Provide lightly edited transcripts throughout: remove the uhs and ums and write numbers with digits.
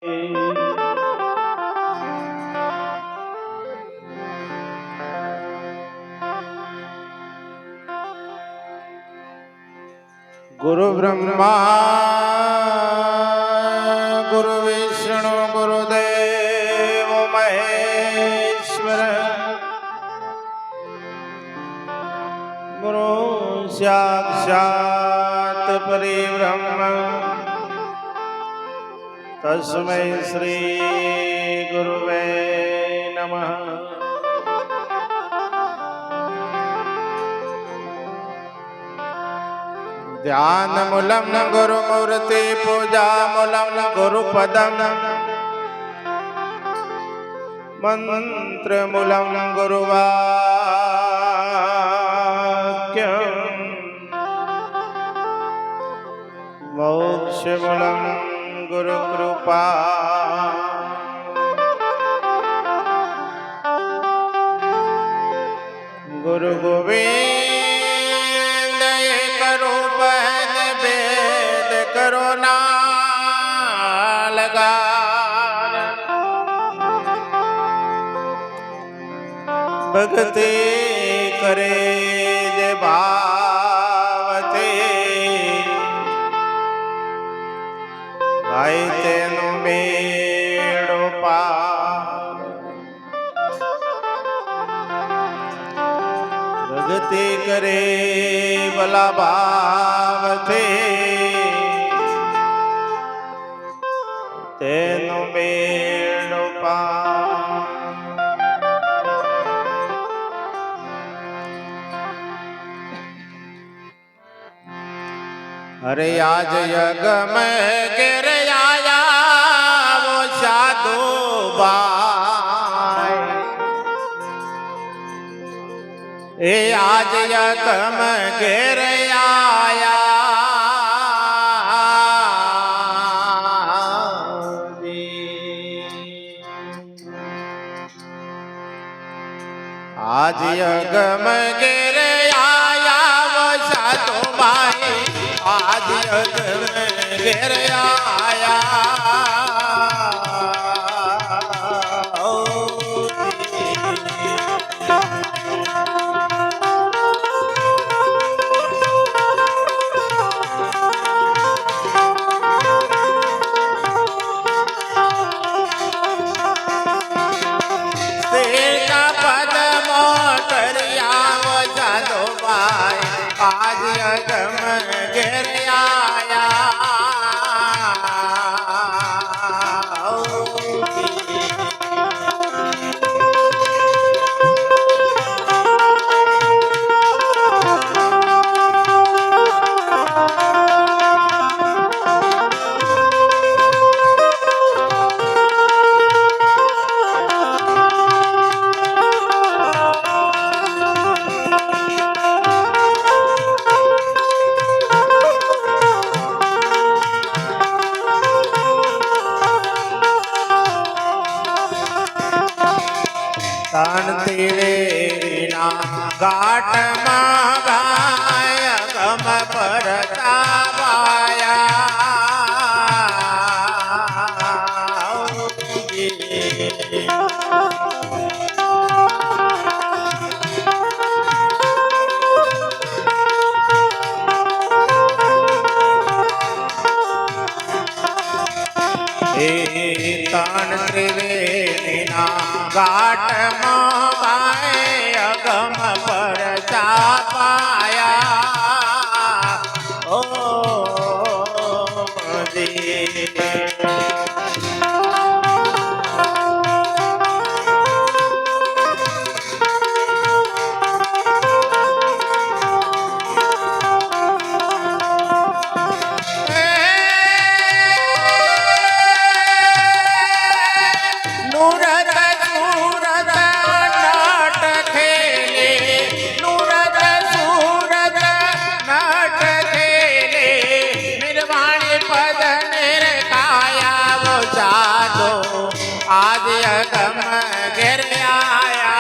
गुरु ब्रह्मा गुरु विष्णु गुरुदेव महेश्वर गुरु साक्षात् परिब्रह्म तस्मै श्री गुरुवे नमः। ध्यान मूलम गुरुमूर्ति पूजा मूलम गुरुपदम मंत्र मूलम गुरुवाक्य मोक्ष मूलम गुरु कृपा। गुरु गोविंद करो पहन वेद करो ना लगा। भक्ति करे जे भावते भाई तेनो मेड़ो पार। भक्ति करे भला भाव थे तेनो मेड़ो पार। अरे आज यज्ञ में गिर आया वो साधु बाई। ए आज यज्ञ में गिर आया आज यज्ञ में गिर आया वो साधु बाई। आज यज्ञ में गिर आया आज यज्ञ में गिर आया तान तेरे ना घाट माया गम परता पाया। तान त्रिवेणी ना घाट माए अगम पर पाया। ओ जी आज यज्ञ में गिर आया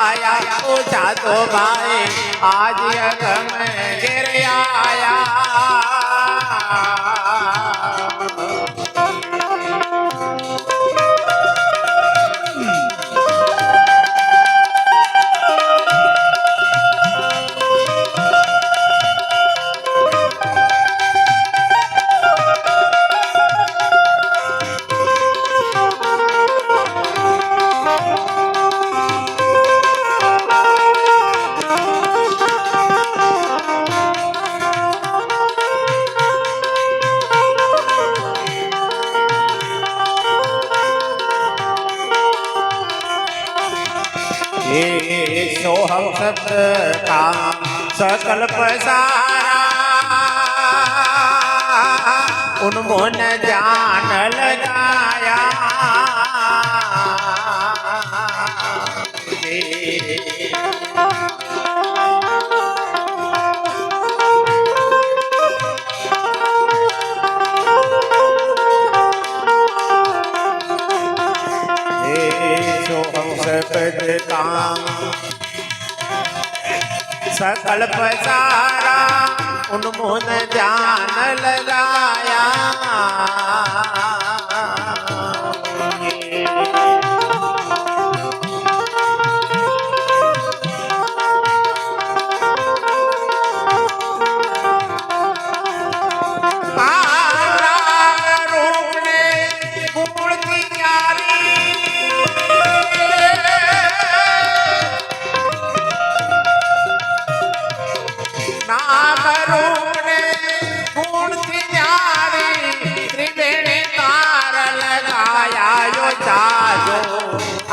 આયા ઓછા તો ભાઈ આજ અગમ ઘેર सोहम शब्द का सकल पसारा उन्होंन जान लगाया सोहम शब्द का सकल पसारा उन्होंन जान लगाया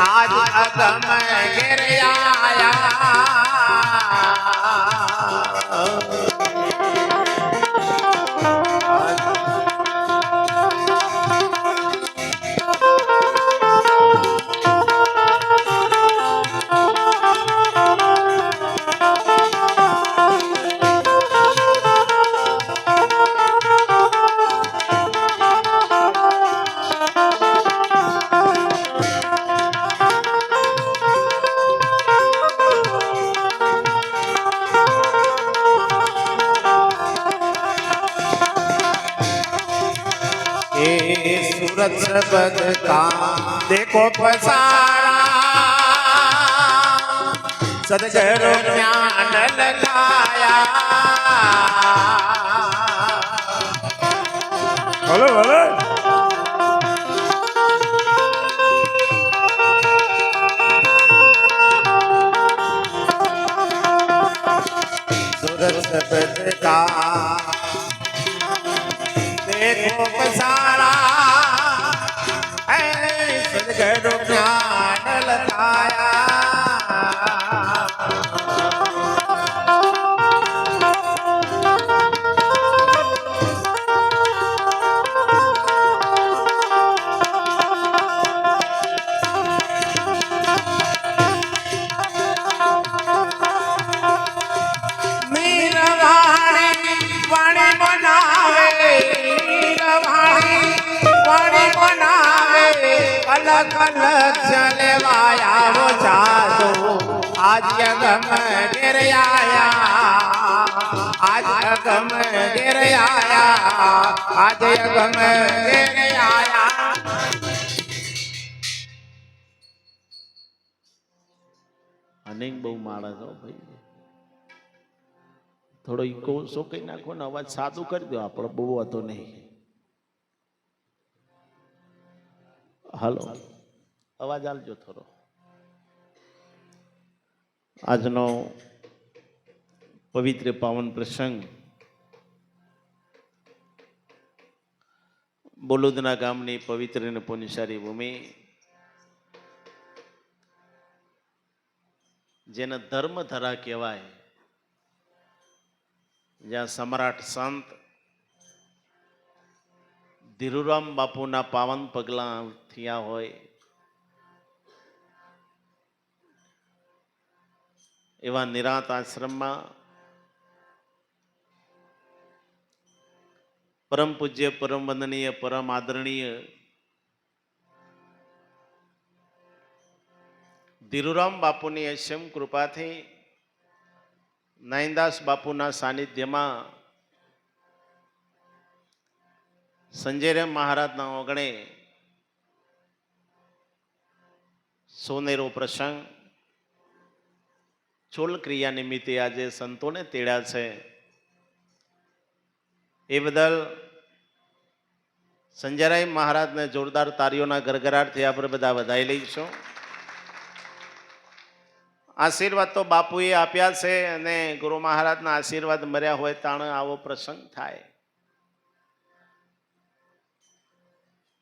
आज अगम गिर आया सूरत शब्द का देखो पसारा सदगुरु ज्ञान लगाया बोलो बोलो सूरत शब्द का देखो पसारा सदगुरु ज्ञान लगाया मीरा वाणी बनावे वाणी बनावे अलग अलग चलवाया वो जादू आज अगम गिर आया आज अगम गिर आया आज अगम गिर आया અનેક બહુ માણસ હો ભાઈ થોડો ઈકો ઓછો કઈ નાખો ને અવાજ સાદું કરી દો આપણો બહુ હતો નહીં હાલો અવાજ આલજો થોડો આજનો પવિત્ર પાવન પ્રસંગ બોલુદના ગામની પવિત્ર અને પુણ્યશાળી ભૂમિ જેને ધર્મધરા કહેવાય જ્યાં સમ્રાટ સંત ધીરુરામ બાપુના પાવન પગલાં થયા હોય એવા નિરાંત આશ્રમમાં પરમ પૂજ્ય પરમ વંદનીય પરમ આદરણીય ધીરુરામ બાપુની અસીમ કૃપાથી નયનદાસ બાપુના સાનિધ્યમાં સંજયરામ મહારાજના ઓગણે સોનેરો પ્રસંગ ચોલ ક્રિયા નિમિત્તે આજે સંતોને તેડ્યા છે. એ બદલ સંજયરામ મહારાજને જોરદાર તાળીઓના ગરગરાટથી આપણે બધા વધાઈ લઈશું. આશીર્વાદ તો બાપુએ આપ્યા છે અને ગુરુ મહારાજના આશીર્વાદ મળ્યા હોય તાણે આવો પ્રસંગ થાય.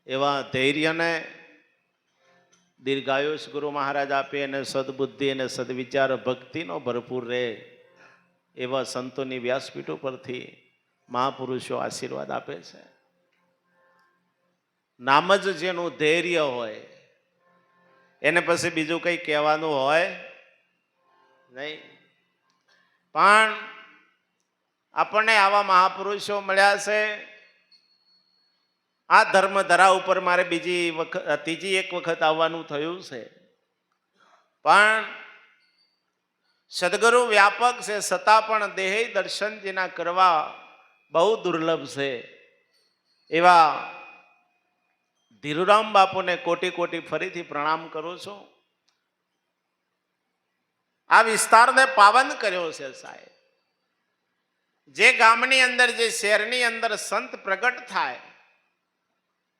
એવા ધૈર્યને દીર્ઘાયુષ ગુરુ મહારાજ આપે અને સદબુદ્ધિ અને સદવિચાર ભક્તિનો ભરપૂર રહે એવા સંતોની વ્યાસપીઠો પરથી મહાપુરુષો આશીર્વાદ આપે છે. નામ જ જેનું ધૈર્ય હોય એને પછી બીજું કંઈ કહેવાનું હોય નહીં. પણ આપણને આવા મહાપુરુષો મળ્યા છે. આ ધર્મ ધરા ઉપર મારે ત્રીજી એક વખત આવવાનું થયું છે. પણ સદગુરુ વ્યાપક છે છતાં પણ દેહ દર્શન જેના કરવા બહુ દુર્લભ છે. એવા ધીરુરામ બાપુને કોટી કોટી ફરીથી પ્રણામ કરું છું. આ વિસ્તારને પાવન કર્યો છે સાહેબ. જે ગામની અંદર જે શહેરની અંદર સંત પ્રગટ થાય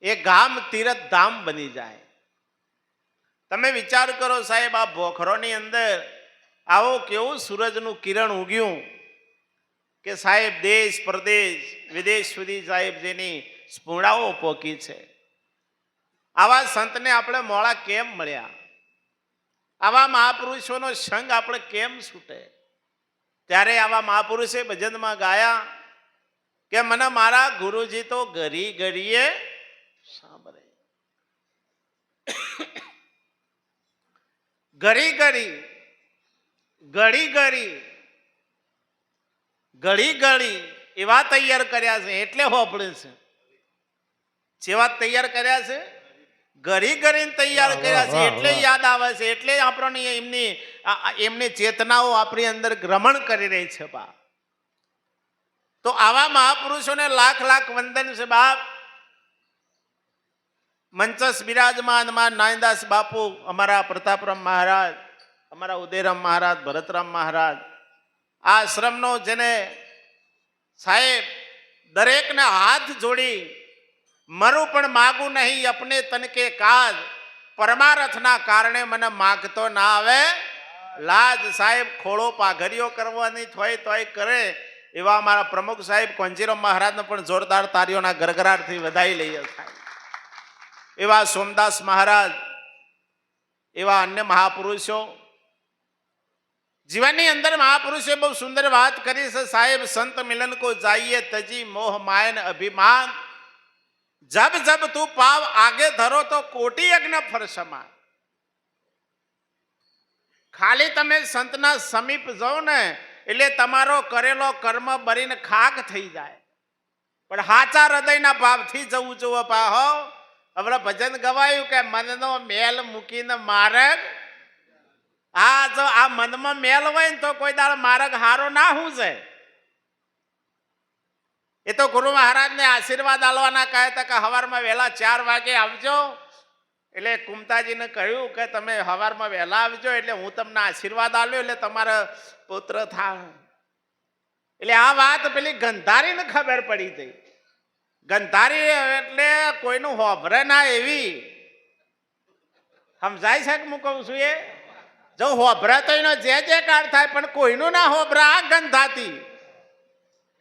એ ગામ તીરથ ધામ બની જાય. તમે વિચાર કરો સાહેબ, આ ભોખરોની અંદર આવો કેવું સૂરજનું કિરણ ઉગ્યું કે સાહેબ દેશ પ્રદેશ વિદેશ સુધી સાહેબ જેની સ્ફૂર્ણાઓ પોકી છે. આવા સંતને આપણે મોળા કેમ મળ્યા? આવા મહાપુરુષોનો સંગ આપણે કેમ છૂટે? ત્યારે આવા મહાપુરુષે ભજનમાં ગાયા કે મને મારા ગુરુજી તો ઘડી ઘડીએ સાંભળે. ઘડી ઘડી ઘડી ઘડી એવા તૈયાર કર્યા છે એટલે હોપડે છે. જેવા તૈયાર કર્યા છે ઘડી ઘડીને તૈયાર કર્યા છે એટલે યાદ આવે છે, એટલે આપણને એમની ચેતનાઓ આપણી અંદર ભ્રમણ કરી રહી છે. બા તો આવા મહાપુરુષોને લાખ લાખ વંદન છે. બાપ મંચસ બિરાજમાનમાં નયનદાસ બાપુ, અમારા પ્રતાપરામ મહારાજ, અમારા ઉદયરામ મહારાજ, ભરતરામ મહારાજ, આ આશ્રમનો જેને સાહેબ દરેકને હાથ જોડી મરું પણ માગું નહીં અપને તન કે કાજ, પરમારથના કારણે મને માગતો ના આવે લાજ. સાહેબ ખોળો પાઘરીઓ કરવાની થોય તોય કરે એવા અમારા પ્રમુખ સાહેબ કોંજીરામ મહારાજને પણ જોરદાર તાળીઓના ગરગરાટથી વધાઈ લઈએ સાહેબ. એવા સોમદાસ મહારાજ, એવા અન્ય મહાપુરુષો જીવનની અંદર મહાપુરુષે બહુ સુંદર વાત કરી છે સાહેબ. સંત મિલન કો જાઈએ તજી મોહ માયન અભિમાન, જબ જબ તું પાવ આગે ધરો તો કોટી યજ્ઞ ફર સમાન. ખાલી તમે સંતના સમીપ જાઓ ને એટલે તમારો કરેલો કર્મ બરીને ખાક થઈ જાય. પણ હાચા હૃદયના ભાવથી જવું જોવો પાહો. હવે ભજન ગવાયું કે મનનો મેલ મૂકીને માર્ગ. હા, જો આ મનમાં મેલ હોય ને તો કોઈ દાળ માર્ગ હારો ના હું છે. એ તો ગુરુ મહારાજને આશીર્વાદ આલવાના કહે હતા કે સવારમાં વહેલા 4 વાગે આવજો. એટલે કુમતાજીને કહ્યું કે તમે સવારમાં વહેલા આવજો એટલે હું તમને આશીર્વાદ આલ્યો એટલે તમારા પુત્ર થાય. એટલે આ વાત પેલી ગંધારીને ખબર પડી હતી. ગંધારી એટલે કોઈનું હોભરે ના એવી. સમજાય છે કે હું કહું છું? એ જો હોભરા તો એનો જે કાર થાય પણ કોઈનું ના હોભરા. આ ગંધાતી,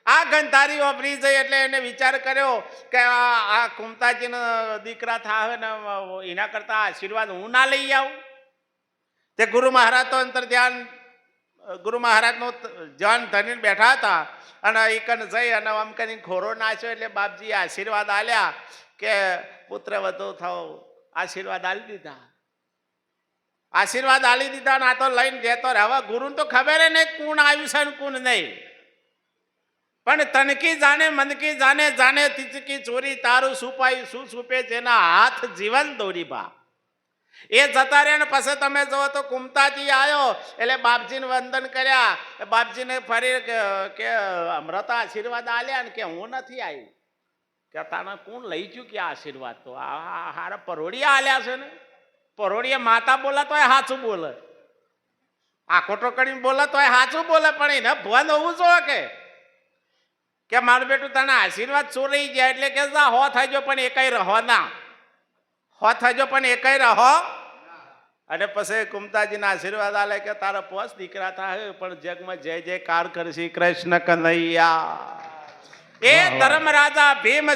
આ ગંધારી હોભરી જઈ એટલે એને વિચાર કર્યો કે આ કુમતાજીના દીકરા થાય ને એના કરતા આશીર્વાદ હું ના લઈ આવું. તે ગુરુ મહારાજ તો અંતર ધ્યાન, ગુરુ મહારાજનું ધ્યાન ધરીને બેઠા હતા અને એકન જઈ અને આમ કરીને ખોરો નાખ્યો એટલે બાપજીએ આશીર્વાદ આલ્યા કે પુત્ર વધુ થાવ. આશીર્વાદ આલી દીધા. આશીર્વાદ આલી દીધા ને આ તો લઈને જતો રહે. હવે ગુરુને તો ખબર નહીં કોણ આવ્યું છે ને કોણ નહીં. પણ તનકી જાણે મનકી જાણે, જાણે તિચકી ચોરી તારું સુપાઈ શું સુપે જેના હાથ જીવન દોરી બા. એ જતા રહ્યા ને પછી તમે જુઓ તો કુમતાજી આવ્યો એટલે બાપજીને વંદન કર્યા. બાપજીને ફરી કે અમૃતા આશીર્વાદ આલ્યા ને કે હું નથી આવી. કે તાને કોણ લઈ ગયું કે આશીર્વાદ? તો આ હારા પરોડિયા આલ્યા છે ને. પરોડિયા માતા બોલે તોય સાચું બોલે, આ ખોટો કરીને બોલે તોય સાચું બોલે, પણ એને ભવન હોવું જોઈએ કે મારું બેટું તને આશીર્વાદ ચોરાઈ ગયા એટલે કે જા હો થઈ ગયો પણ એકઈ રહો ના, હો થઈ ગયો પણ એકઈ રહો. અને પછી કુમતાજીના આશીર્વાદ આલે કે તારા 5 દીકરા થાય પણ જગમાં જય જયકાર કરશી કૃષ્ણ કનૈયા. એ ધર્મ રાજા ભીમ એ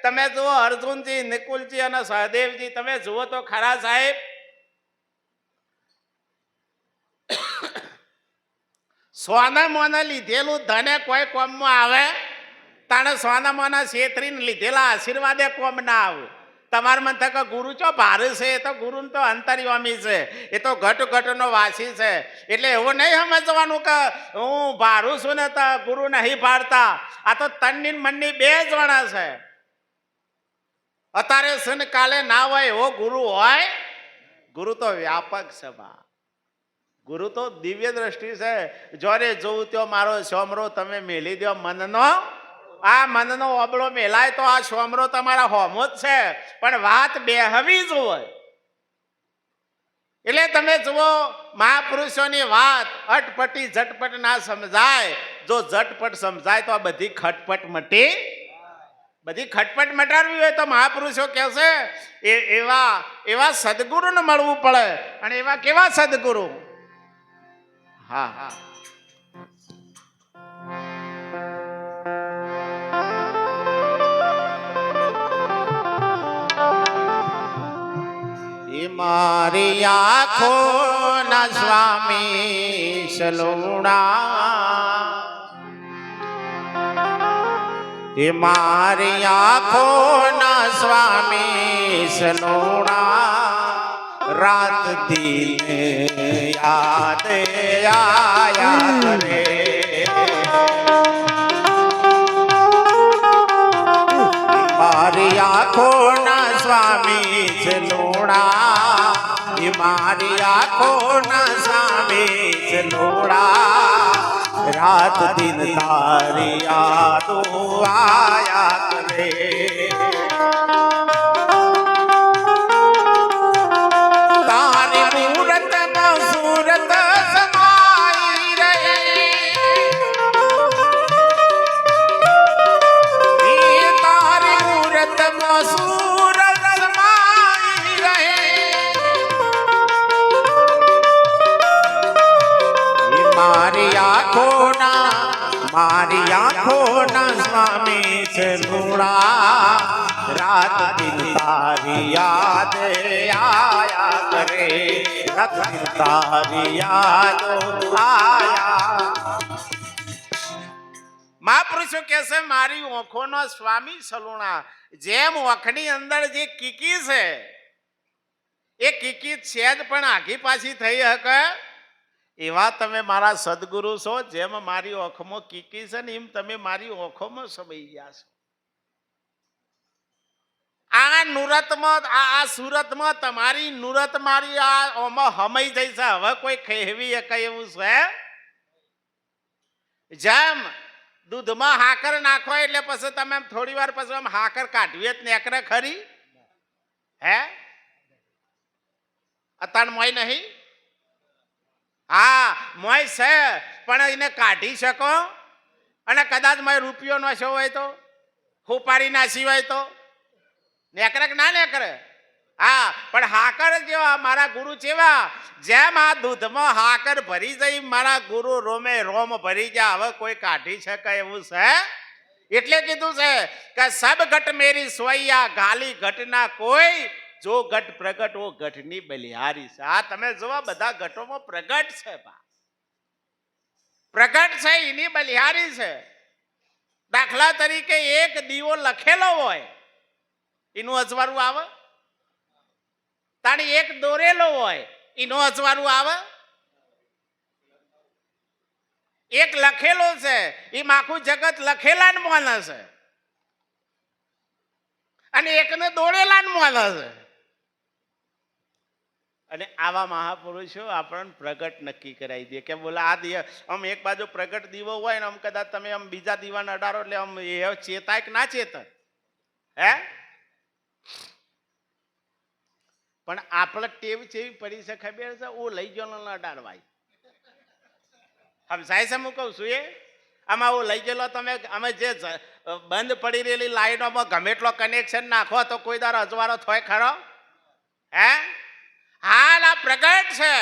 તમે જુઓ અર્જુનજી, નિકુલજી અને સહદેવજી તમે જુઓ તો ખરા સાહેબ. સોના મોના લીધેલું ધને કોઈ કોમમાં આવે? તાણે સોના મોના છેતરીને લીધેલા આશીર્વાદે કોમ ના આવે. તમારે મન થાય કે ગુરુ ચો ભારે છે? એ તો ગુરુ તો અંતર્યામી છે, એ તો ઘટ ઘટનો વાસી છે. એટલે એવું નહીં સમજવાનું કે હું ભારું છું ને તો ગુરુ નહીં ભારતા. આ તો તનની મનની બે જણા છે. અત્યારે છે ને કાલે ના હોય એવો ગુરુ હોય? ગુરુ તો વ્યાપક છે બા. ગુરુ તો દિવ્ય દ્રષ્ટિ છે. જોરે જોઉં ત્યો મારો સોમરો તમે મેલી દો મનનો. આ મનનો ઓબળો મેલાય તો આ સોમરો તમારા હોમો જ છે, પણ વાત બેહવી જ હોય. એટલે તમે જુઓ મહાપુરુષોની વાત અટપટી ઝટપટ ના સમજાય. જો ઝટપટ સમજાય તો આ બધી ખટપટ મટી. બધી ખટપટ મટાડવી હોય તો મહાપુરુષો કહેશે એવા સદગુરુને મળવું પડે. અને એવા કેવા સદગુરુ? હા હા, મારી આંખો ના સ્વામી સલુણા, મારી આંખો ના સ્વામી સલુણા, રાત દિન યાદ આયા કરે. મારી આંખો ના સ્વામી સલુણા, મારી આંખો ના સ્વામી સલુણા, રાત દિન તારી યાદો આયા કરે. તારી મૂરત માં સુરત સમાઈ રહે, તારી મૂરત માં સુરત સમાઈ રહે. મારી આંખો ના સ્વામી સલુણા, રાત દિન તારી યાદ આયા કરે. રાત દિન તારી યાદો આયા. મહાપુરુષો કહે છે મારી ઓંખોનો સ્વામી સલુણા. જેમ ઓંખની અંદર જે કીકી છે એ કીકી છે જ પણ આઘી પાછી થઈ શકે એવા તમે મારા સદગુરુ છો. જેમ મારી ઓંખમાં કીકી છે ને એમ તમે મારી ઓંખોમાં સમાઈ ગયા છો. આ નુરતમાં આ સુરતમાં તમારી નુરત મારી આ ઓમાં હમાઈ જઈ છે. હવે કોઈ કહેવી કઈ એવું છે? જેમ દૂધમાં હાકર નાખો એટલે પછી તમે થોડી વાર પછી આમ હાકર કાઢવી જ નેકરે ખરી? હે અતાણ મોય નહીં? હા મોય છે પણ એને કાઢી શકો. અને કદાચ મોય રૂપિયો નો શો હોય તો, હુપારી નાસી હોય તો નેકરે કે ના નેકરે? હા પણ હાકર જેવા મારા ગુરુ જેવા, જેમ આ દૂધમાં હાકર ભરી જઈ મારા ગુરુ રોમે રોમ ભરી ગયા. હવે કોઈ કાઢી શકે એવું છે? એટલે કીધું છે કે સબ ઘટ મેરી સોયા, ગાલી ઘટના કોઈ, જો ઘટ પ્રગટ ઓ ઘટની બલિહારી છે. આ તમે જોવા બધા ઘટોમાં પ્રગટ છે, પ્રગટ છે એની બલિહારી છે. દાખલા તરીકે એક દીવો લખેલો હોય એનું અજવાળું આવે? તાણી એક દોરેલો હોય એનું અજવાળું આવે? એક લખેલો છે એમ આખું જગત લખેલા ને માને છે, અને એકને દોરેલા ને માને છે. અને આવા મહાપુરુષો આપણને પ્રગટ નક્કી કરાવી દે કે બોલા આ દીવા આમ એક બાજુ પ્રગટ દીવો હોય ને આમ કદાચ તમે આમ બીજા દીવાને અડાડો એટલે આમ એ ચેતાય કે ના ચેતાય હે પણ આપણે ટેવ ચેવી પડી છે ખબર છે ઓ લઈ ગયો ને અડાડવાય સમજાય છે હું કહું છું એ આમાં હું લઈ ગયેલો તમે અમે જે બંધ પડી રહેલી લાઈનોમાં ગમે એટલો કનેક્શન નાખો તો કોઈ દારો અજવાળો થાય ખરો હે હાલ આ પ્રગટ છે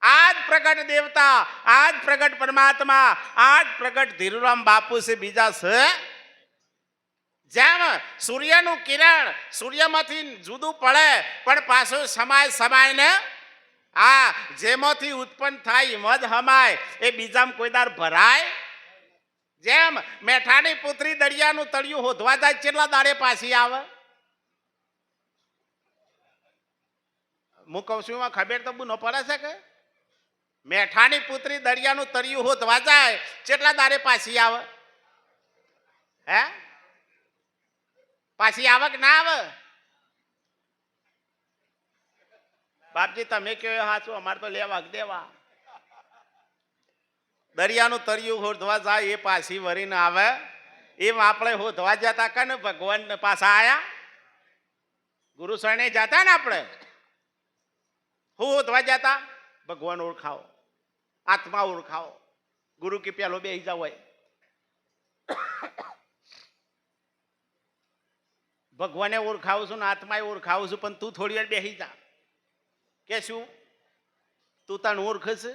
આજ પ્રગટ દેવતા આજ પ્રગટ પરમાત્મા આજ પ્રગટ ધીરુરામ બાપુ છે બીજા છે જેમ સૂર્યનું કિરણ સૂર્યમાંથી જુદું પડે પણ પાછું સમાયને આ જેમાંથી ઉત્પન્ન થાય મધ હમાય એ બીજામાં કોઈ દાર ભરાય જેમ મેઠાની પુત્રી દરિયાનું તળિયું હોધવા જાય કેટલા દાડે પાછી આવે હું કહું છું એમાં ખબર તો બુ ન પડે છે કે મેઠાની પુત્રી દરિયાનું તળિયું હોધવા જાય કેટલા દાડે પાછી આવે હે પાછી આવે કે ના આવે બાપજી તમે કયો હાચું અમારે તો લેવા દેવા દરિયાનું તળિયું હોધવા જાય એ પાછી વરીને આવે એમ આપણે હોધવા જતા કે ને ભગવાન પાછા આયા ગુરુ શરણે જતા ને આપણે હું હોધવા જતા ભગવાન ઓળખાવો આત્મા ઓળખાવો ગુરુ કે પેલો બે જાવ હોય ભગવાને ઓળખાવું છું ને આત્માએ ઓળખાવું છું પણ તું થોડી વાર બેસી જા કે શું તું તને ઓળખશે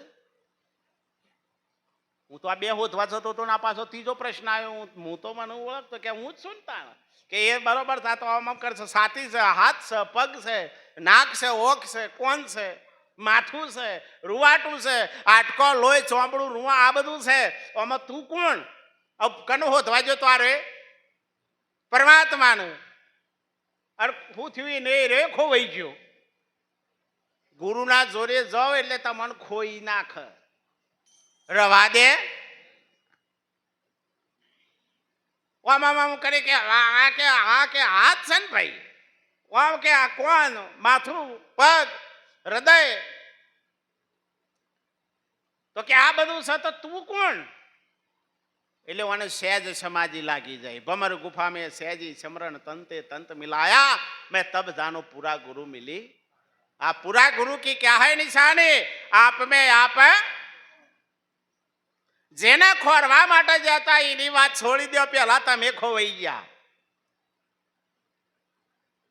હું તો આ બે હોધવા જતો તો ના પાછો ત્રીજો પ્રશ્ન આવ્યો હું તો મને ઓળખતો કે હું જ છું ને તાણ કે એ બરોબર થતો આમ કરશે સાથી છે હાથ છે પગ છે નાક છે ઓખ છે કોણ છે માથું છે રૂવાટું છે આટકો લોહી ચોંપડું રૂવા આ બધું છે આમાં તું કોણ કનું હોધવા જતો આ રે પરમાત્માનું અરે હું થયું નહીં રે ખોવાઈ ગયો ગુરુના જોરે જાઓ એટલે તમને ખોઈ નાખ રવા દે ઓમ કરે કે આ કે હાથ છે ને ભાઈ ઓમ કે આ કોણ માથું પગ હૃદય તો કે આ બધું છે તો તું કોણ એટલે મને સહેજ સમાજી લાગી જાય ભમર ગુફા में सहजी सिमरन तंते तंत मिलाया मैं तब जानो पूरा गुरु मिली આ પૂરા ગુરુ की क्या है निशानी आप में आप જેને ખોરવા માટે જતા એની વાત છોડી દો પેલા તમે ખોવાઈ ગયા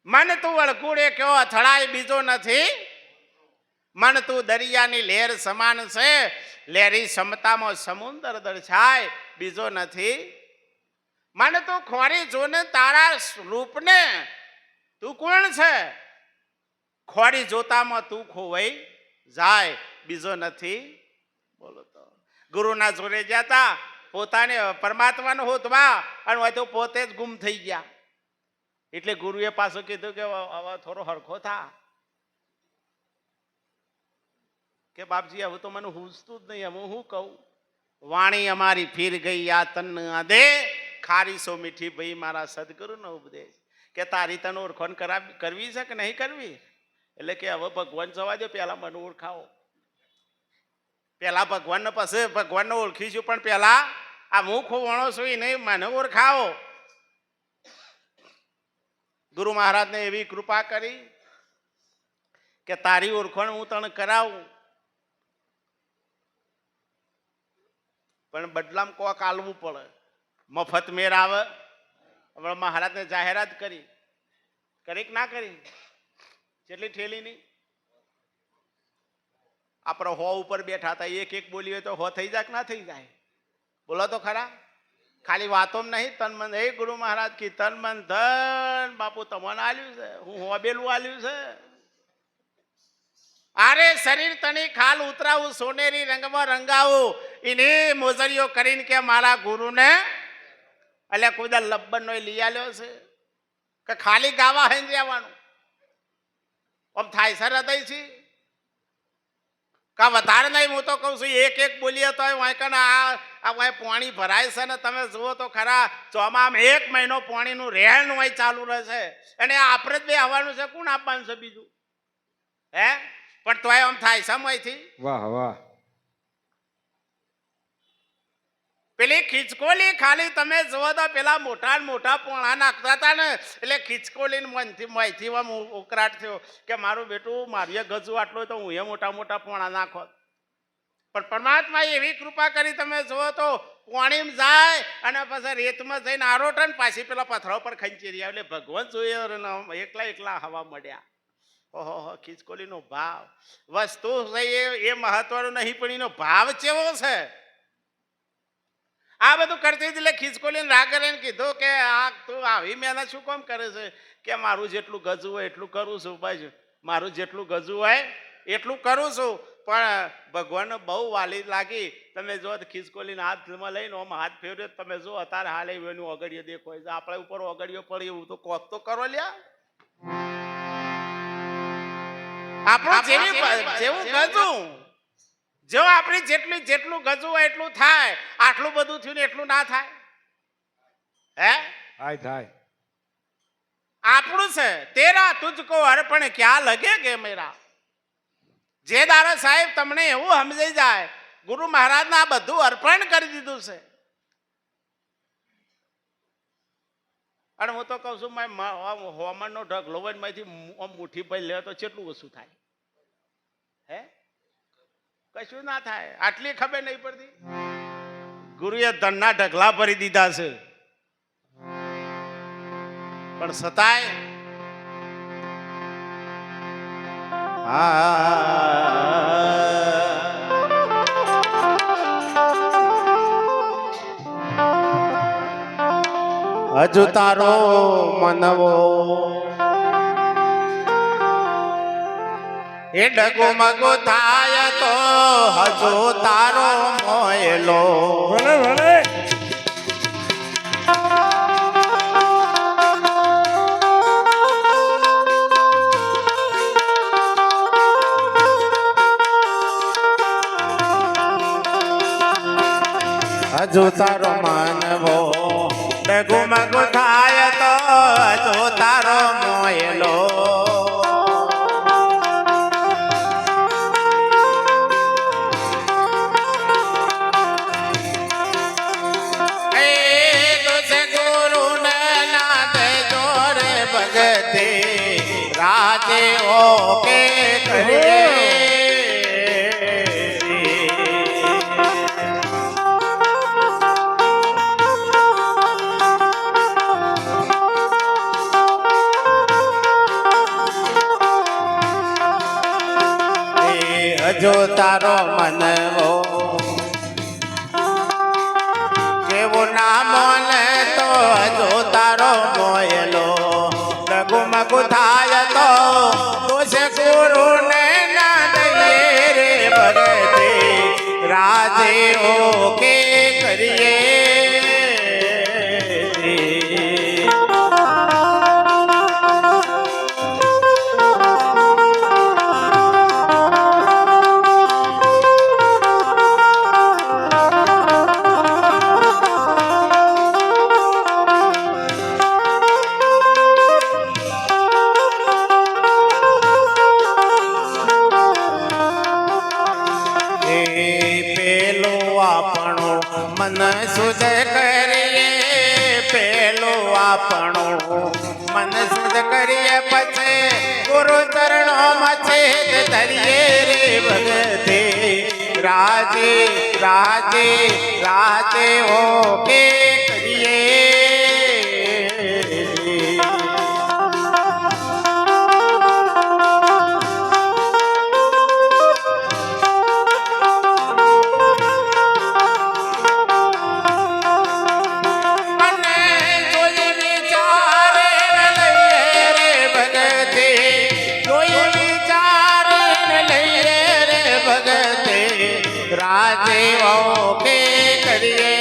મન તું વળકુડે કયો અથડાય બીજો નથી મન તું દરિયાની લહેર સમાન છે લહેરી ક્ષમતામાં સમુદ્ર દર્શાય બીજો નથી મન તું ખોરી જોને તારા રૂપને તું કોણ છે ખોરી જોતામાં તું ખોવાઈ જાય બીજો નથી બોલો તો ગુરુના જોડે જતા પોતાને પરમાત્માને હોતવા અને હોય તો પોતે જ ગુમ થઈ ગયા એટલે ગુરુએ પાછું કીધું કે હવે થોડો હરખો થા કે બાપજી હવે તો મને હુંજતું જ નહીં હું શું કહું વાણી અમારી ફીર ગઈ આ તન દે ખારી સો મીઠી ભાઈ મારા સદગુરુનો ઉપદેશ કે તારી તને ઓળખાણ કરવી છે કે નહીં કરવી એટલે કે હવે ભગવાન જવા દો પેલા મને ઓળખાવો પેલા ભગવાનને પછી ભગવાનને ઓળખીશું પણ પેલા આ હું ખોવાણો છું એ નહીં મને ઓળખાવો ગુરુ મહારાજને એવી કૃપા કરી કે તારી ઓળખાણ હું તને કરાવું પણ બદલામ કોક આલવું પડે મફત મેર આવે હવે મહારાજને જાહેરાત કરી કે ના કરી કેટલી ઠેલી નહીં આપણે હો ઉપર બેઠા હતા એક એક બોલીએ તો હો થઈ જાય કે ના થઈ જાય બોલો તો ખરા ખાલી વાતો નહીં તન મન હે ગુરુ મહારાજ કી તન મન ધન બાપુ તમને આલ્યું છે હું હોબેલું આલ્યું છે અરે શરીર તણી ખાલ ઉતરાવું સોનેરી રંગમાં રંગાવું એની મોજરીઓ કરીને કે મારા ગુરુને એટલે કોઈ દા લબ્બન નો લઈ આલ્યો છે કે ખાલી ગાવા હઈ જવાનું આમ થાય સર હૃદય છે કા વધારે નહીં હું તો કહું છું એક એક બોલીએ તો આ પાણી ભરાય છે ને તમે જુઓ તો ખરા ચોમામાં 1 મહિનો પાણીનું રહેણ હોય ચાલુ રહેશે અને આપણે જ બે આવવાનું છે કોણ આપવાનું છે બીજું હે પણ તોય આમ થાય સમયથી વાહ વાહ પેલી ખીચકોલી ખાલી તમે જુઓ તો પેલા મોટા ને મોટા પોણા નાખતા હતા ને એટલે ખીચકોલી મનથી આમ ઉકળાટ થયો કે મારું બેટું મારી ગજુ આટલો તો હું એ મોટા મોટા પોણા નાખો પણ પરમાત્મા એવી કૃપા કરી તમે જુઓ તો પાણીમાં જાય અને પછી રેતમાં જઈને આરોટે ને પાછી પેલા પથરા પર ખંચી રહ્યા એટલે ભગવાન જોઈએ એકલા એકલા હવા મળ્યા ઓહો ખીચકોલીનો ભાવ વસ્તુ એ મહત્વનું નહીં પણ એનો ભાવ કેવો છે આ બધું કરતી એટલે ખીચકોલીને રાગ કરીને કીધું કે આ તું આવી મહેનત શું કામ કરે છે કે મારું જેટલું ગજું હોય એટલું કરું છું બાજુ મારું જેટલું ગજું હોય એટલું કરું છું પણ ભગવાનને બહુ વાલી લાગી તમે જો ખીચકોલીને હાથમાં લઈને આમ હાથ ફેર્યો તમે જો અત્યારે હાલ એનું ઓગળીઓ દેખો આપણે ઉપર ઓગળીઓ પડે એવું તો કોક તો કરો લ્યા આપણું જેવું ગજું જો આપણે જેટલું ગજું હોય એટલું થાય આટલું બધું થયું ને એટલું ના થાય હે થાય આપણું છે તેરા તુજકો અર્પણ ક્યાં લગે કે મેરા જે દારા સાહેબ તમને એવું સમજાઈ જાય ગુરુ મહારાજને આ બધું અર્પણ કરી દીધું છે અને હું તો કહું છું હવામાનનો ઢગલો હોય માંથી મુઠ્ઠી ભાઈ લે તો કેટલું ઓછું થાય હે કશું ના થાય આટલી ખબર નહીં પડતી ગુરુએ ધનના ઢગલા ભરી દીધા છે પણ છતાંય હજુ તારો મનવો એ ડગો મગો થાય તો હજુ તારો મોયલો ભલે ભલે હજુ તારો માનવો ડગો મગો થાય તો હજુ તારો મોયલો राजे ओके करिए हजो तारो मनवो केवो ना मन तो हजो तारो मोयलो लघु मगु थाय तो तुझ गुरु ने ना दये रे भगते राजे ओके करिए मन सुध करिए पेलो आपणो मन सुध करिए पछे गुरु चरणों मचे धरिए रे भगते राजे राजे राजे होके करिए राजे ओके करिए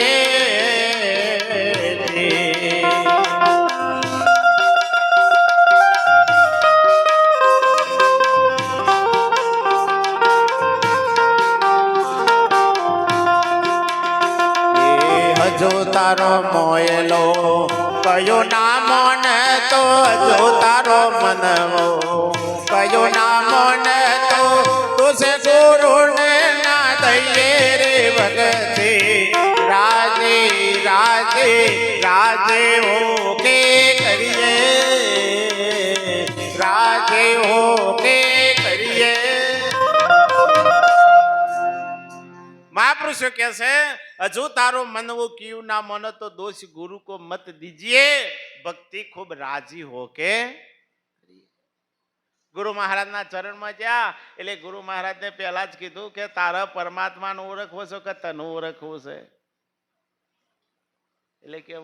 हजो तारो मोयलो कयो ना मन तो हजो तारो मनवो कयो ना मन तो છે ગુરુને ના દઈએ રે ભગતે રાજે રાજે રાજે હો કે કરીએ રાજે હો કે કરીએ મહાપુરુષો કહે છે હજુ તારો મનવું ક્યું ના મનો તો દોષ ગુરુ કો મત દીजिए ભક્તિ ખૂબ રાજી હો કે ગુરુ મહારાજના ચરણમાં ગયા એટલે ગુરુ મહારાજને પહેલા જ કીધું કે તારા પરમાત્માનું ઓળખવો છે કે તને ઓળખવું છે એટલે કે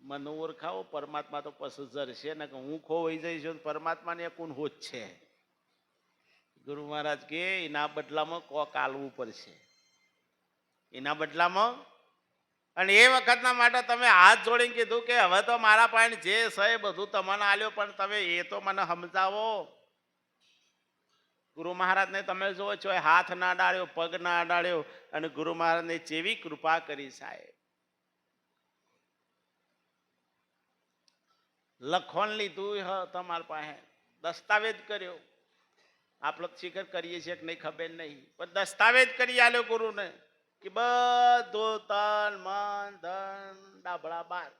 મને ઓળખાવો પરમાત્મા તો પશુ જરશે ને કે હું ખોવાઈ જઈશ પરમાત્માને કોણ હોત છે ગુરુ મહારાજ કે એના બદલામાં કોક આલવું પડશે એના બદલામાં અને એ વખતના માટે તમે હાથ જોડીને કીધું કે હવે તો મારા પાસે જે છે એ બધું તમને આલ્યો પણ તમે એ તો મને સમજાવો ગુરુ મહારાજને તમે જુઓ છો હાથ ના ડાળ્યો પગ ના અડાડ્યો અને ગુરુ મહારાજને જેવી કૃપા કરી સાહેબ લખણ લીધું તમારા પાસે દસ્તાવેજ કર્યો આપણે શિખર કરીએ છીએ કે નહીં ખબર નહીં પણ દસ્તાવેજ કરી આલ્યો ગુરુને કે બધું તન મન ધન ડાભડા બાર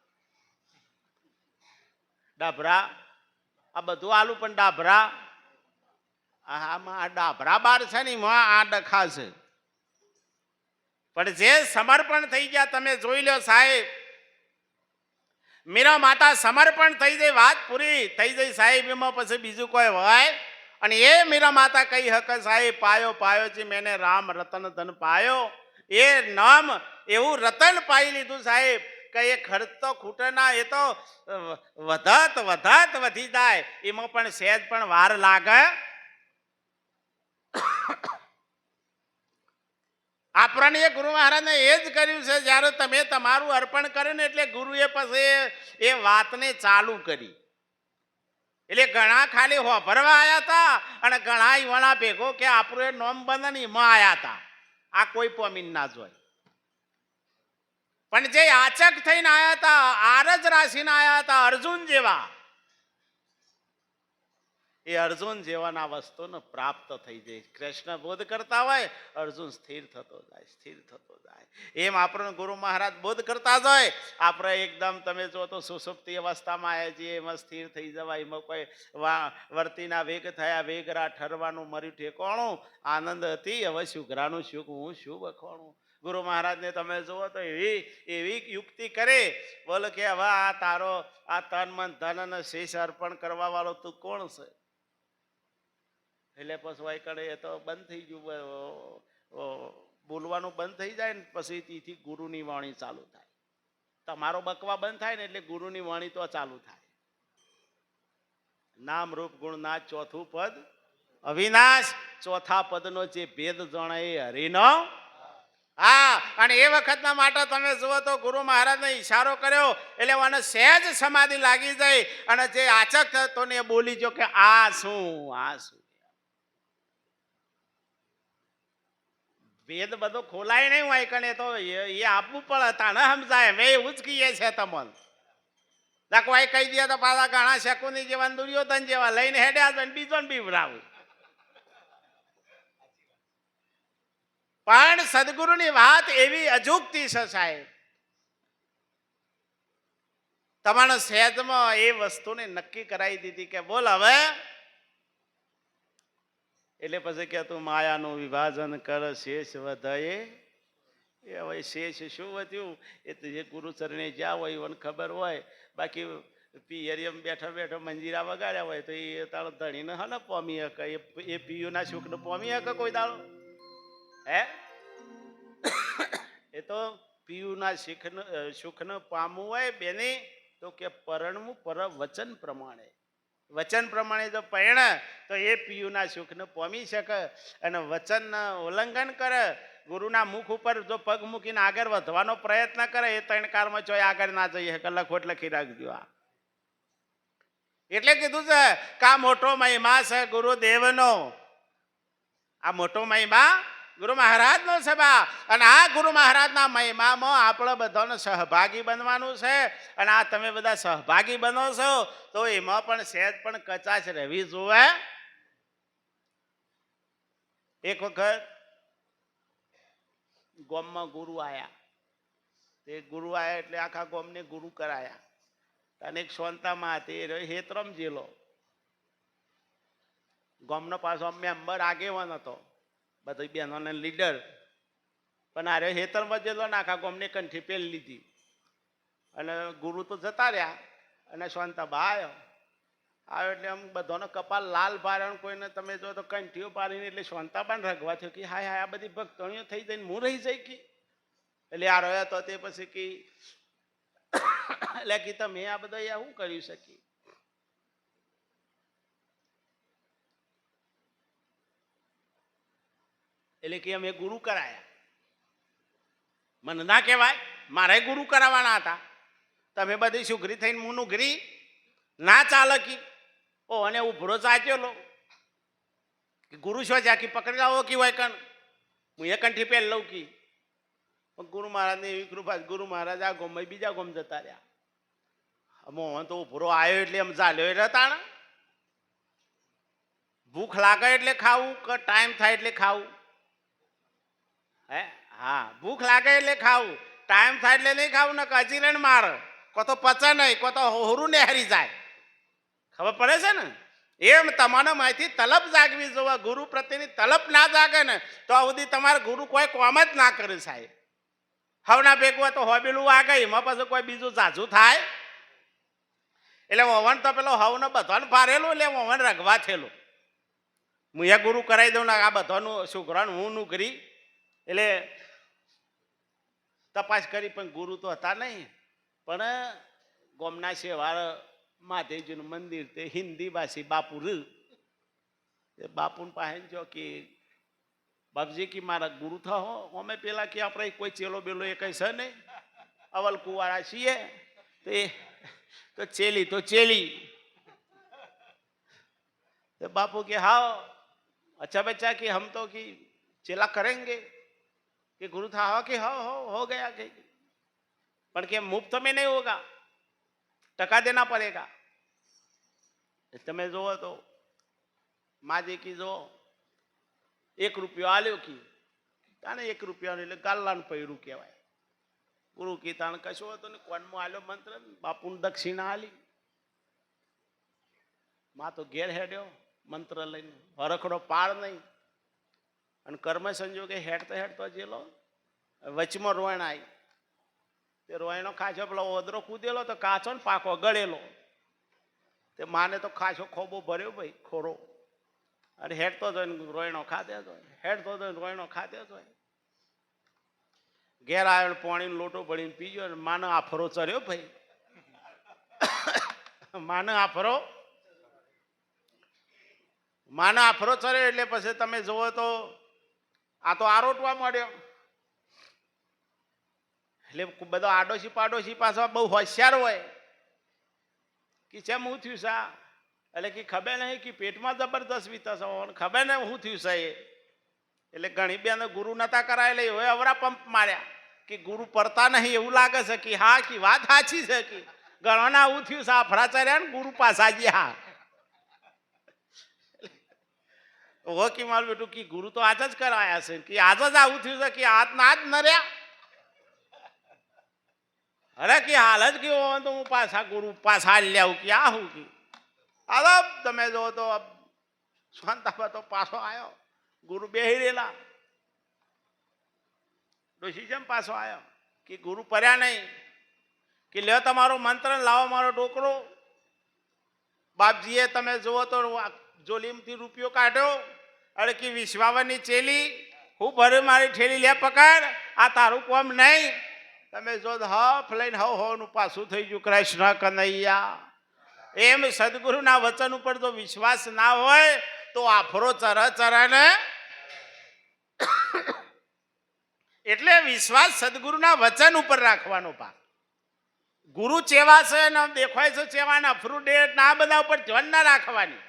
ડાભરા આ બધું આલું પણ ડાભરા આમાં આ ડાભરા બાર છે ને આ ડખા છે પણ જે સમર્પણ થઈ ગયા તમે જોઈ લો સાહેબ મીરા માતા સમર્પણ થઈ જાય વાત પૂરી થઈ જાય સાહેબ એમાં પછી બીજું કોઈ હોય અને એ મીરા માતા કઈ હક સાહેબ પાયો પાયો છે મેને રામ રતન ધન પાયો એ નામ એવું રતન પાઈ લીધું સાહેબ કે એ ખર્ચ તો ખૂટે ના એ તો વધત વધત વધી જાય એમાં પણ સહેજ પણ વાર લાગે આપણને એ ગુરુ મહારાજને એ જ કર્યું છે જ્યારે તમે તમારું અર્પણ કર્યું ને એટલે ગુરુએ પછી એ વાતને ચાલુ કરી એટલે ઘણા ખાલી હોભરવા આવ્યા હતા અને ઘણા વણા ભેગો કે આપણું એ નોમ બંધન એમાં આવ્યા હતા આ કોઈ પમીન ના જોય પણ જે આચક થઈને આવ્યા હતા આરજ રાશિને આવ્યા હતા અર્જુન જેવા એ અર્જુન જેવાના વસ્તુને પ્રાપ્ત થઈ જાય કૃષ્ણ બોધ કરતા હોય અર્જુન સ્થિર થતો જાય એમ આપણને ગુરુ મહારાજ બોધ કરતા જાય આપણે એકદમ તમે જો તો સુસુપ્તિ અવસ્થામાં આવ્યા છીએ એમાં સ્થિર થઈ જવાય એમાં કોઈ વર્તીના વેગ થયા વેગરા ઠરવાનું મર્યું ઠેકોણું આનંદ હતી હવે શુઘરાનું સુખ હું શું વખોણું ગુરુ મહારાજને તમે જુઓ તો એવી યુક્તિ કરે બોલો કે હવે આ તારો આ તન મન ધન અને શેષ અર્પણ કરવા વાળો તું કોણ છે એટલે પછી વાય કરે એ તો બંધ થઈ ગયું બોલવાનું બંધ થઈ જાય ને પછી તેથી ગુરુની વાણી ચાલુ થાય તમારો બકવા બંધ થાય ને એટલે ગુરુની વાણી તો ચાલુ થાય નામ રૂપ ગુણ ના ચોથું પદ અવિનાશ ચોથા પદનો જે ભેદ જણાય એ હરિનો હા અને એ વખતના માટે તમે જુઓ તો ગુરુ મહારાજને ઈશારો કર્યો એટલે મને સહેજ સમાધિ લાગી જાય અને જે આચક થતો ને એ બોલી જો કે આ શું વેદ બધો ખોલાય નહીં હોય કને તો એ આપવું પડે તાને સમજાય મેં એવું જ કહીએ છે તમને કોઈ કહી દે તો પાછા ઘણા શકુની જેવા દુર્યોધન જેવા લઈને હેડ્યા બીજો ને બીવરાવું પણ સદગુરુની વાત એવી અજુકતી છે સાહેબ તમારા સહેજમાં એ વસ્તુને નક્કી કરાવી દીધી કે બોલ હવે એટલે પછી કે તું માયાનું વિભાજન કર શેષ વધાય એ હવે શેષ શું વધ્યું એ તો જે ગુરુચરણે જ્યાં હોય એને ખબર હોય બાકી પિયરિયમ બેઠા બેઠા મંજીરા વગાડ્યા હોય તો એ તારો ધણીને હા ને પોમી હકે એ પિયુના સુખને પોમી હકે કોઈ દાડો હે એ તો પિયુના સુખને પામવું હોય બેને તો કે પરણવું પર વચન પ્રમાણે વચન પ્રમાણે જો પરણે તો એ પિયુના સુખને પામી શકે અને વચનના ઉલ્લંઘન કરે ગુરુના મુખ ઉપર જો પગ મૂકીને આગળ વધવાનો પ્રયત્ન કરે એ ત્રણ કાળમાં જો આગળ ના જઈ શકે લખોટ લખી રાખજો આ એટલે કીધું છે કે આ મોટો મહિમા છે ગુરુદેવનો આ મોટો મહિમા ગુરુ મહારાજનો છે બા અને આ ગુરુ મહારાજના મહિમામાં આપણે બધાને સહભાગી બનવાનું છે અને આ તમે બધા સહભાગી બનો છો તો એમાં પણ સહેજ પણ કચાશ રહેવી જોઈએ એક વખત ગામમાં ગુરુ આયા, તે ગુરુ આયા એટલે આખા ગામને ગુરુ કરાયા. અને એક સોનતામાં હતી એ હેતરમ જેલો ગામનો પાછો મેમ્બર આગેવાન હતો, બધી બહેનોને લીડર, પણ આ રહ્યો હેતરમાં જેલો ને આખા ગામને કંઠી પેલી લીધી. અને ગુરુ તો જતા રહ્યા અને સોનતાબા આવ્યો એટલે આમ બધાનો કપાલ લાલ પાડ્યો, કોઈને તમે જો તો કંઠીઓ પાડીને એટલે સોનતાબાને રગવા થયો કે હાય હાય આ બધી ભક્તણીઓ થઈ જઈને હું રહી જાય કે. એટલે આ રહ્યો તો તે પછી કે એટલે કે તમે આ બધા શું કરી શકી. એટલે કે અમે ગુરુ કરાયા, મને ના કહેવાય, મારે ગુરુ કરાવવાના હતા, તમે બધી સુઘરી થઈને મુનું ઘરી ના ચાલે કી. ઓ અને ઉભરો ચાચેલો કે ગુરુ શું છે આખી પકડી લાવો કી હોય કણ હું એ કંઠી પહેલ લઉં કી. ગુરુ મહારાજને એવી કૃપા, ગુરુ મહારાજ આ ગોમ બીજા ગોમ જતા રહ્યા. મોહન તો ઉભરો આવ્યો એટલે એમ ચાલ્યો એટલે તાણ ભૂખ લાગે એટલે ખાવું કે ટાઈમ થાય એટલે ખાવું? હે હા, ભૂખ લાગે એટલે ખાવું, ટાઈમ થાય એટલે નહીં ખાવું ને કચીરણ માર, કો તો પચે નહીં, કો તો હોરું ને હારી જાય. ખબર પડે છે ને? એમ તમારા માહિતી તલબ જાગવી જોવા. ગુરુ પ્રત્યેની તલબ ના જાગે ને તો આ સુધી તમારા ગુરુ કોઈ કોમ જ ના કરે સાહેબ. હવના ભેગું હોય તો હોબેલું વાગે, એમાં પાછું કોઈ બીજું ઝાઝું થાય. એટલે વવન તો પેલો હવનો બધાને ફારેલું એટલે વવન રગવા થયેલું. હું એ ગુરુ કરાવી દઉં ને આ બધાનું છોકરાનું હું નું કરી. એટલે તપાસ કરી પણ ગુરુ તો હતા નહીં. પણ ગોમના શેવાળ મહાદેવજીનું મંદિર તે હિન્દી ભાષી બાપુ બાપુ પાસે જો કે બાપજી કે મારા ગુરુ થો અમે પેલા કે આપણે કોઈ ચેલો બેલો એ કઈ છે નહીં, અવલ કુવાળા છીએ તો ચેલી તો ચેલી. तो बापू के हाँ अच्छा बच्चा कि हम तो कि चेला करेंगे कि गुरु था हाँ कि हो गया कि पर के मुफ्त में नहीं होगा, टका देना पड़ेगा. તમે જોવો તો માજી કી જો 1 રૂપિયો આલ્યો કી તાને 1 રૂપિયા એટલે ગાલ્લાનું પૈરું કહેવાય. ગુરુ કી તાણ કશો હતો ને કોનમાં આલ્યો મંત્ર, બાપુને દક્ષિણા આલી, માં તો ઘેર હેડ્યો મંત્ર લઈને, હરખડો પાડ નહીં. અને કર્મ સંજોગે હેડતો જેલો વચમાં રોયણ આવી, તે રોયણો ખાચો પેલો ઓદરો કૂદેલો તો કાચો ને પાકો ગળેલો, તે માને તો ખાસો ખોબો ભર્યો ભાઈ ખોરો, અને હેડતો જોઈને રોયણો ખાતે જોય, હેડતો જોઈને રોયણો ખાતે જોય. ઘેર આવ્યો પાણીનો લોટો ભરીને પીજો ને માનો આફરો ચર્યો ભાઈ, માનો આફરો ચર્યો. એટલે પછી તમે જુઓ તો આ તો આરોટવા માંડ્યો. એટલે બધો આડોશી પાડોશી પાછા બહુ હોશિયાર હોય કે ચેમ હું થયું સા, એટલે કે ખબર નહીં કે પેટમાં જબરદસ્ત વિતસ ખબર નહીં શું થયું છે. એટલે ઘણી બેનો ગુરુ નતા કરાયેલા હવે અવરા પંપ માર્યા કે ગુરુ પડતા નહીં એવું લાગે છે કે હા કે વાત સાચી છે કે ઘણોના આવું થયું છે, ફરાચર્યા ને ગુરુ પાછા ગયા. હો કે મારું બેટું કે ગુરુ તો આજ જ કરાયા છે કે આજ જ આવું થયું છે કે આજ ના જ ન રહ્યા. અરે કે હાલ જ કેવો તો હું પાછા ગુરુ પાછા લ્યાવું કે આ હું કે આ તમે જો તો શાંતાબા તો પાછો આવ્યો, ગુરુ બેહી રહેલા. ડોશી જેમ પાછો આવ્યો કે ગુરુ पर्या નહીં કે લ્યો તમારો મંત્ર લાવો મારો ડોકરો. બાપજીએ તમે જુઓ તો જોલીમથી રૂપિયો કાઢ્યો, અરે કે વિશ્વાવરની ચેલી હું ભર્યું મારી ઠેલી લે પકડ, આ તારું કોમ નહીં. તમે જો હફ લઈને હવનું પાછું થઈ ગયું કૃષ્ણ કનૈયા. એમ સદગુરુના વચન ઉપર જો વિશ્વાસ ના હોય તો આફરો ચર ને. એટલે વિશ્વાસ સદગુરુના વચન ઉપર રાખવાનો ભાગ. ગુરુ ચેવા છે ને દેખાય છે ચેવાના ફ્રૂડેટ ના બધા ઉપર ધ્યાન ના રાખવાની.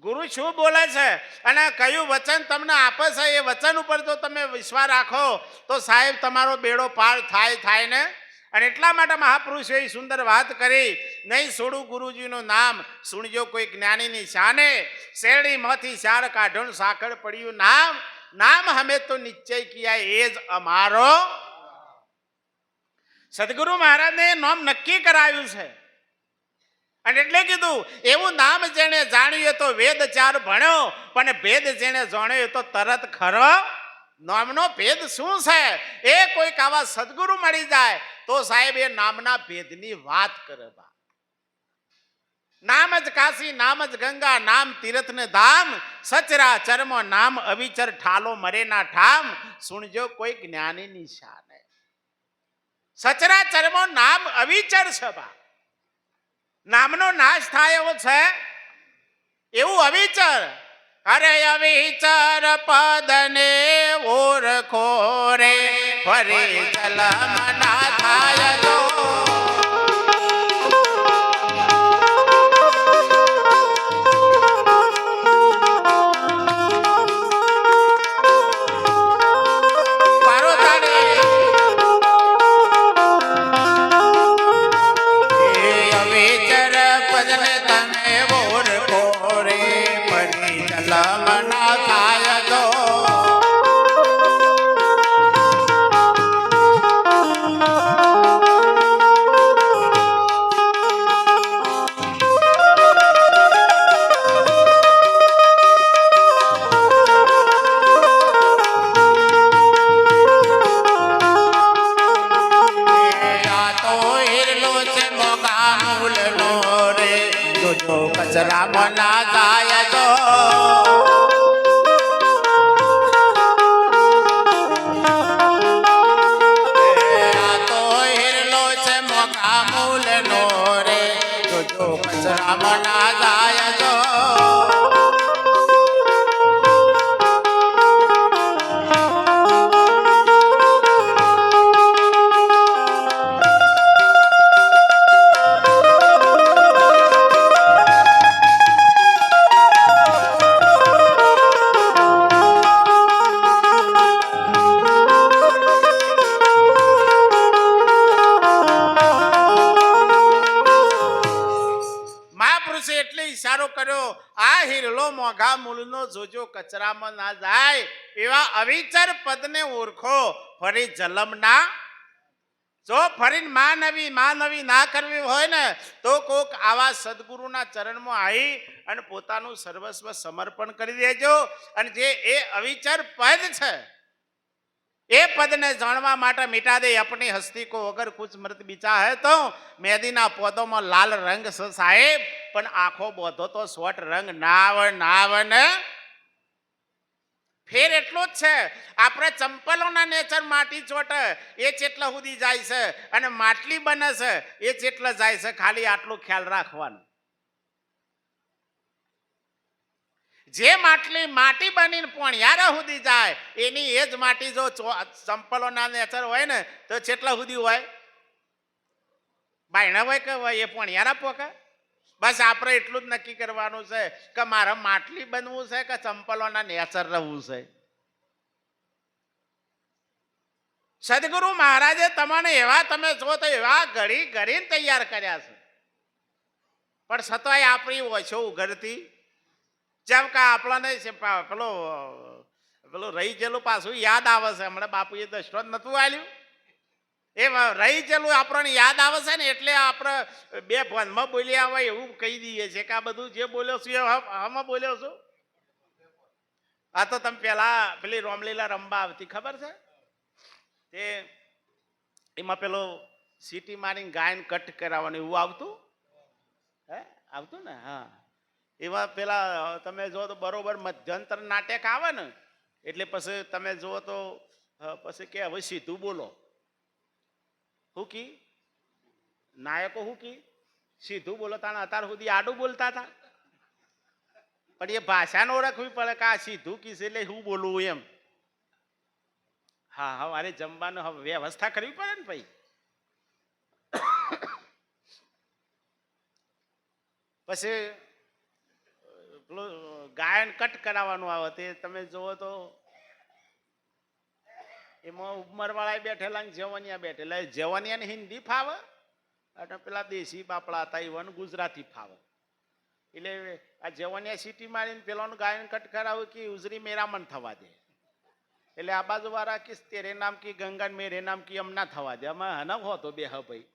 ગુરુ શું બોલે છે અને કયું વચન તમને આપે છે એ વચન ઉપર જો તમે વિશ્વાસ રાખો તો સાહેબ તમારો બેડો પાર થાય ને. અને એટલા માટે મહાપુરુષોએ સુંદર વાત કરી નહીં છોડું ગુરુજીનું નામ, સુણજો કોઈ જ્ઞાનીની શાને, શેરડીમાંથી શાર કાઢણ સાકળ પડ્યું નામ, નામ હમે તો નિશ્ચય કિયા એ જ અમારો. સદગુરુ મહારાજને નામ નક્કી કરાયું છે અને એટલે કીધું એવું નામ જેને જાણ્યું તો વેદ ચાર ભણ્યો, પણ ભેદ જેને જાણ્યો તો તરત ખરો. નામનો ભેદ શું છે એ કોઈક આવા સદગુરુ મળી જાય તો સાહેબ એ નામના ભેદની વાત કરે. નામ જ કાશી, નામ જ ગંગા, નામ તીર્થ ને ધામ, સચરા ચરમો નામ અવિચર, ઠાલો મરે ના ઠામ, સુણજો કોઈ જ્ઞાની નિશાને. સચરા ચરમો નામ અવિચર છે બા. નામનો નાશ થાય એવો છે એવું અવિચર. અરે અવિચર પદને ઓળખો રે, ફરી જલમ ના થાય જો. કચરા મના જાય જો. તો હિરલો છે મોગા મૂલ નો રે, જો કચરા મના જાય જો. ઇશારો કર્યો આ હિરલો મોઘા મૂળનો જોજો કચરામાં ના જાય, એવા અવિચર પદને ઓળખો ફરી જલમના. જો ફરીને માં નવી ના કરવી હોય ને તો કોક આવા સદગુરુના ચરણમાં આવી અને પોતાનું સર્વસ્વ સમર્પણ કરી દેજો. અને જે એ અવિચર પદ છે એ પદને જાણવા માટે મિટા દે अपनी हस्ती को, अगर कुछ मृत बिचा है तो मेदीना पौधों में लाल रंग से साहेब, પણ આખો બોધો તો સોટ રંગ નાવ ને ફેર એટલો જ છે. આપણે ચંપલોના નેચર માટી ચોટે એ ચેટલા સુધી જાય છે અને માટલી બને છે એ ચેટલા જાય છે, ખાલી આટલું ખ્યાલ રાખવાનું. જે માટલી માટી બનીને પોણિયારા સુધી જાય એની એ જ માટી જો ચંપલોના નેચર હોય ને તો ચેટલા સુધી હોય, બાયણા હોય કે હોય એ પોણિયારા પોકે. બસ આપણે એટલું જ નક્કી કરવાનું છે કે મારે માટલી બનવું છે કે ચંપલોના નેચર રહેવું છે. સદગુરુ મહારાજે તમને એવા તમે જો તો એવા ઘડીને તૈયાર કર્યા છે, પણ છતાંય આપણી ઓછો ઉઘડતી. જેમ કે આપણને પેલું રહી ગયેલું પાછું યાદ આવે છે. હમણાં બાપુએ દૃષ્ટાંત નતું આલ્યું એ રહી ગયેલું આપણને યાદ આવે છે ને એટલે આપણે બે ફોનમાં બોલ્યા હોય એવું કહી દઈએ છીએ કે આ બધું જે બોલ્યો છું એ આમાં બોલ્યો છું. આ તો તમે પેલા પેલી રામલીલા રંબા આવતી ખબર છે, તે એમાં પેલો સીટી મારીને ગાયન કટ કરાવવાનું એવું આવતું, હે આવતું ને? હા, એમાં પેલા તમે જો તો બરોબર મધ્યંતર નાટક આવે ને એટલે પછી તમે જુઓ તો પછી કે હવે સીધું બોલો. હું કી નાયકો હું કી સીધું બોલો તા અત્યાર સુધી આડું બોલતા હતા, પણ એ ભાષાને ઓળખવી પડે કે આ સીધું કીસ એટલે હું બોલું એમ. હા હા, અરે જમવાનું હવે વ્યવસ્થા કરવી પડે ને ભાઈ. પછી પેલું ગાયન કટ કરાવવાનું આવે તે તમે જુઓ તો એમાં ઉમરવાળા બેઠેલા ને જવાનિયા બેઠેલા. જવાનિયાને હિન્દી ફાવે અને પેલા દેશી બાપડા હતા ઈવન ગુજરાતી ફાવે એટલે આ જવનિયા સીટી મારીને પેલાનું ગાયન કટ કરાવું કે ઉજરી મેરામન થવા દે એટલે આ બાજુ વાળા કે તેરે નામ કી ગંગા ને મેરે નામ કી એમ ના થવા દે અમે હનક હોતો બે હ ભાઈ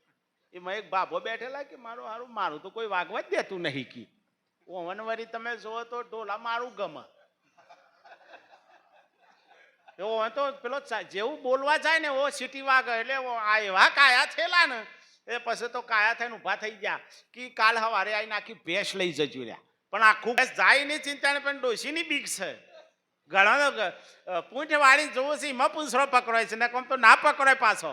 એમાં એક બાબો બેઠેલા કે મારું તો કોઈ વાગવા જ દેતું નહીં કી ઓવનવરી તમે જુઓ તો ઢોલા મારું ગમે એવો તો પેલો જેવું બોલવા જાય ને ઓ સીટી વાગે એટલે આ એવા કાયા થયેલા ને એ પછી તો કાયા થઈને ઊભા થઈ ગયા કે કાલ સવારે આવીને આખી ભેંસ લઈ જજો રહ્યા પણ આખું ભેંસ જાય નહીં ચિંતા ને પણ ડોશીની બીક છે ઘણા પૂંઠ વાળી જોવું છે એમાં પૂંછડો પકડાય છે ને કોમ તો ના પકડાય પાછો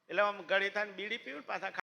એટલે આમ ગળી થાય બીડી પીવું પાછા